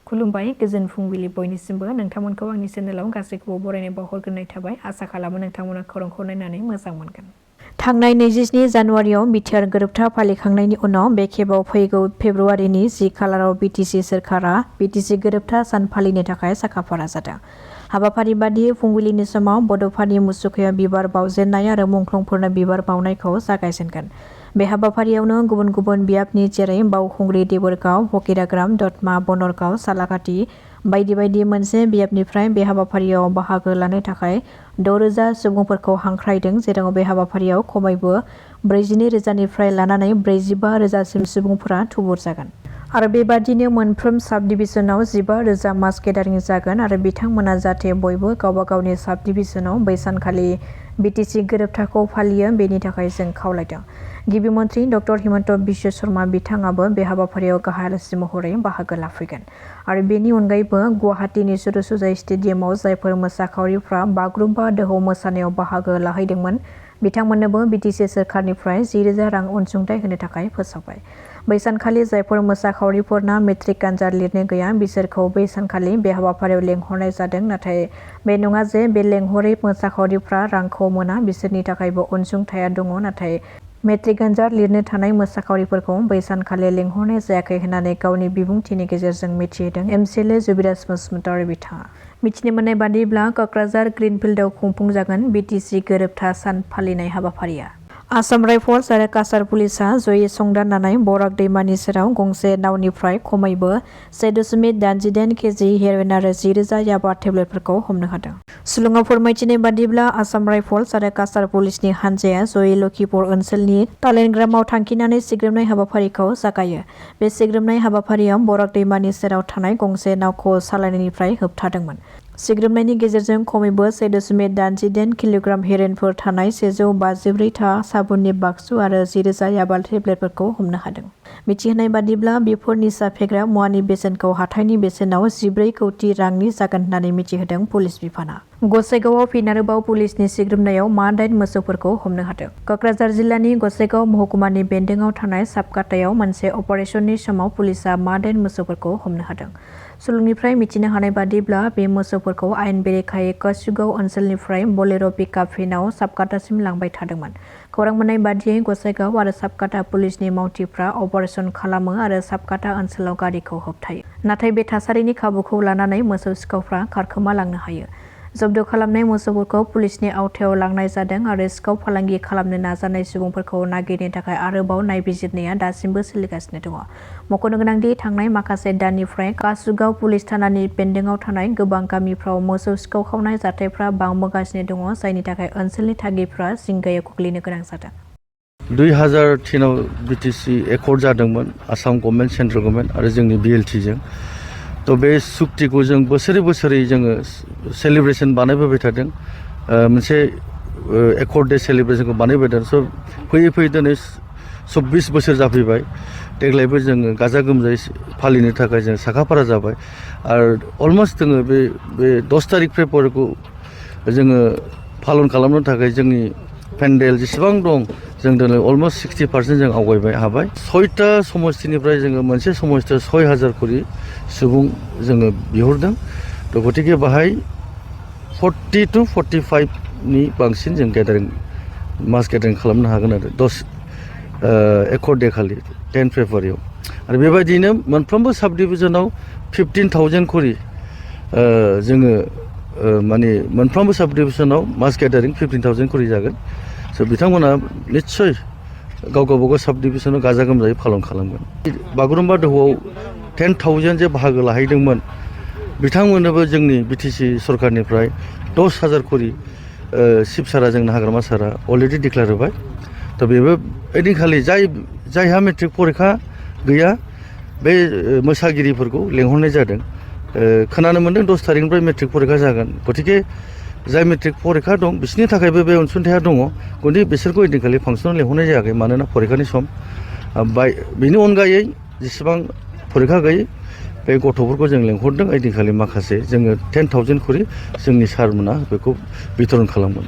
खुलुमबाय गोजोन फुंबिलि बयनिसिमबो नोंथांमोनखौ आंनि चेनेलाव गासैखौबो बरायनाय बावहरग्रोनाय थाबाय आसा खालामो नोंथांमोना खौरांखौ नायनानै मोजां मोनगोन। थांनाय 27 जानुवारियाव बिटिआर गोरोबथा फालिखांनायनि उनाव बे खेबाव फैगौ फेब्रुवारिनि 10 खालाराव बिटिसि सोरखारा बिटिसि गोरोबथा सान फालिनो थाखाय साखाफारा जादों। हाबाफारि बादियै फुंबिलिनि समाव बड'फानि मुसुखायाव बिबार बावजेननाय आरो मुंख्लंफोरनो बिबार बावनायखौ जागायजेनगोन। बे हाबाफारियावनो गुबुन गुबुन बियाबनि जेरै बावखुंग्रि देबोरगाव, फकिराग्राम, दतमा, बनरगाव, सालाकाथि बायदि बायदि मोनसे बियाबनिफ्राय बे हाबाफारियाव बाहागो लानो थाखाय 6,000 सुबुंफोरखौ हांख्रायदों, जेराव बे हाबाफारियाव खमैबो 42,000निफ्राय लानानै 45,000सिम सुबुंफोरा थुबुर जागोन। आरो बेबादिनो मोनफ्रोम साब डिभिजनाव 15,000 मास गेदारिं जागोन आरो बिथांमोना जाहाथे बयबो गावबा गावनि साब डिभिजनाव बै सानखालि बिटिसि गोरोबथाखौ फालियो बेनि थाखाय जों खावलायदों। गिबि मन्थ्रि डक्टर हिमन्त बिश्व शर्मा बिथाङाबो बे हाबाफारियाव गाहाय आलासि महरै बाहागो लाफैगोन। आरो बेनि अनगायैबो गुवाहाटीनि सरुसजाय स्टेडियामाव जायफोर मोसाखावरिफ्रा बागुरुम्बा दोहौ मोसानायाव बाहागो लाहैदोंमोन बिथांमोननोबो बिटिसि सोरखारनिफ्राय 10,000 रां अनसुंथाइ होनो थाखाय फोसावबाय। बै सानखालि जायफोर मोसाखावरिफोरना मेट्रिक आनजाद लिरनो गैया बिसोरखौ बै सानखालि बे हाबाफारियाव लेंहरनाय जादों, नाथाय बे नङा जे बे लेंहरै मोसाखावरिफ्रा रांखौ मोना, बिसोरनि थाखायबो अनसुंथाइया दङ, नाथाय मेट्रिक आनजाद लिरनो थानाय मोसाखावरिफोरखौ बै सानखालि लेंहरनाय जायाखै होननानै गावनि बिबुंथिनि गेजेरजों मिथिहोदों एमसिएलए जुबिराज बसुमतारी बिथाङा। मिथिनो मोननाय बादिब्ला क'क्राझार ग्रिनफिल्डआव खुंफुंजागोन बिटिसि गोरोबथा सान फालिनाय हाबाफारिया। आसाम राइफल्स आरो काछार पुलिसआ जयै संदाननानै बराक दैमानि सेराव गंसे नावनिफ्राय खमैबो 1.88 केजि हेर'इन आरो 10,000 याबा टेब्लेटफोरखौ हमनो हादों। सुलुङाव फोरमायथिनाय बादिब्ला आसाम राइफल्स आरो काछार पुलिसनि हानजाया जयै लखिपुर ओनसोलनि तालेनग्रामाव थांखिनानै सिग्रोमनाय हाबाफारिखौ जागायो। बे सिग्रोमनाय हाबाफारियाव बराक दैमानि सेराव थानाय गंसे नावखौ सालायनायनिफ्राय होबथादोंमोन। सिग्रोमनायनि गेजेरजों खमैबो 1.88 किल'ग्राम हेर'इनफोर थानाय 154 था साबुननि बाक्सु आरो 10,000 याबा टेब्लेटफोरखौ हमनो हादों। मिथिहोनाय बादिब्ला बेफोर निसा फेग्रा मुवानि बेसेनखौ हाथाइनि बेसेनाव 14 कौटि रांनि जागोन होननानै मिथिहोदों पुलिस बिफाना। गसाइगावआव फिन आरोबाव पुलिसनि सिग्रोमनायाव मा 8 मोसौफोरखौ हमनो हादों। क'क्राझार जिल्लानि गसाइगाव महकुमानि बेन्दोंआव थानाय साबकाटायाव मोनसे अपारेशननि समाव पुलिसआ मा 8 मोसौफोरखौ हमनो हादों। सुलुंनिफ्राय मिथिनो हानाय बादिब्ला बे मोसौफोरखौ आयेन बेरेखायै कसुगाव ओनसोलनिफ्राय बलेर' पिकआप भेनआव साबकाटासिम लांबाय थादोंमोन। खौरां मोननाय बादियै गसाइगाव आरो साबकाटा पुलिसनि मावथिफ्रा अपारेशन खालामो आरो साबकाटा ओनसोलाव गारिखौ होबथायो। नाथाय बे थासारिनि खाबुखौ लानानै मोसौ सिखावफ्रा खारखोमा लांनो हायो। जब्द खालामनाय मोसौफोरखौ पुलिसनि आवथायाव लांनाय जादों आरो सिखाव फालांगि खालामनो नाजानाय सुबुंफोरखौ नागिरनो थाखाय आरोबाव नायबिजिरनाया दासिमबो सोलिगासिनो दङ। मख'नो गोनांदि थांनाय माखासे दाननिफ्राय कासुगाव पुलिस थानानि बेन्दोंआव थानाय गोबां गामिफ्राव मोसौ सिखाव खावनाय जाथायफ्रा बांबोगासिनो दङ, जायनि थाखाय ओनसोलनि थागिरिफ्रा जिंगायाव गोग्लैनो गोनां जादों। 2003आव बिटिसि एकर्ड जादोंमोन आसाम गभर्नमेन्ट, सेन्ट्रेल गभर्नमेन्ट आरो जोंनि बिएलटिजों। थ' बे सुक्तिखौ जों बोसोरै जोङो सेलिब्रेसन बानायबोबाय थादों। मोनसे एकर्ड डे सेलिब्रेसनखौ बानायबाय थादों। स' फैयै दिनै 24 बोसोर जाफैबाय। देग्लायबो जोङो गाजा गोमजायै फालिनो थाखाय जों साखाफारा जाबाय आरो अलमस्ट जोङो बे 10 तारिख फेब्रुवारिखौ जोङो पालन खालामनो थाखाय जोंनि पेन्डेल जेसेबां दं जों दिनै अलमस्ट 60% जों आवगायबाय हाबाय। 6टा समस्तिनिफ्राय जोङो मोनसे समस्तियाव 6,000 करि सुबुं जोङो बिहरदों। थ' गतिके बाहाय 40 to 45नि बांसिन जों मास गेदारिं खालामनो हागोन आरो 10 एकर्ड डे खालि 10 फेब्रुवारियाव। आरो बेबायदिनो मोनफ्रोमबो साब डिभिजनाव 15,000 करि जोङो माने मोनफ्रोमबो साब डिभिजनाव मास गेदारिं 15,000 करि जागोन। स' बिथांमोना निस्सय गावबागाव साब डिभिजनाव गाजा गोमजायै पालन खालामगोन। बागुरुम्बा दोहौआव 10,000 जे बाहागो लाहैदोंमोन बिथांमोननोबो जोंनि बिटिसि सरकारनिफ्राय 10,000 करि चिफ सारा जोंना हाग्रामा सारा अलरेडि डिक्लेयार होबाय। थ' बेबो ओइदिनखालि जायहा मेट्रिक परिखा गैया बे मोसागिरिफोरखौ लेंहरनाय जादों। खोनानो मोन्दों 10 तारिखनिफ्राय मेट्रिक परिखा जागोन। गतिके जाय मेट्रिक परिखा दं बिसोरनि थाखायबो बे अनसुंथाइया दङ, गतिके बिसोरखौ ओइदिनखालि फांसनाव लेंहरनाय जायाखै, मानोना परिखानि सम। बेनि अनगायै जेसेबां परिखा गैयै बे गथ'फोरखौ जों लेंहरदों। ओइदिनखालि माखासे जोङो 10,000 करि जोंनि सारमोना बेखौ बितरन खालामगोन।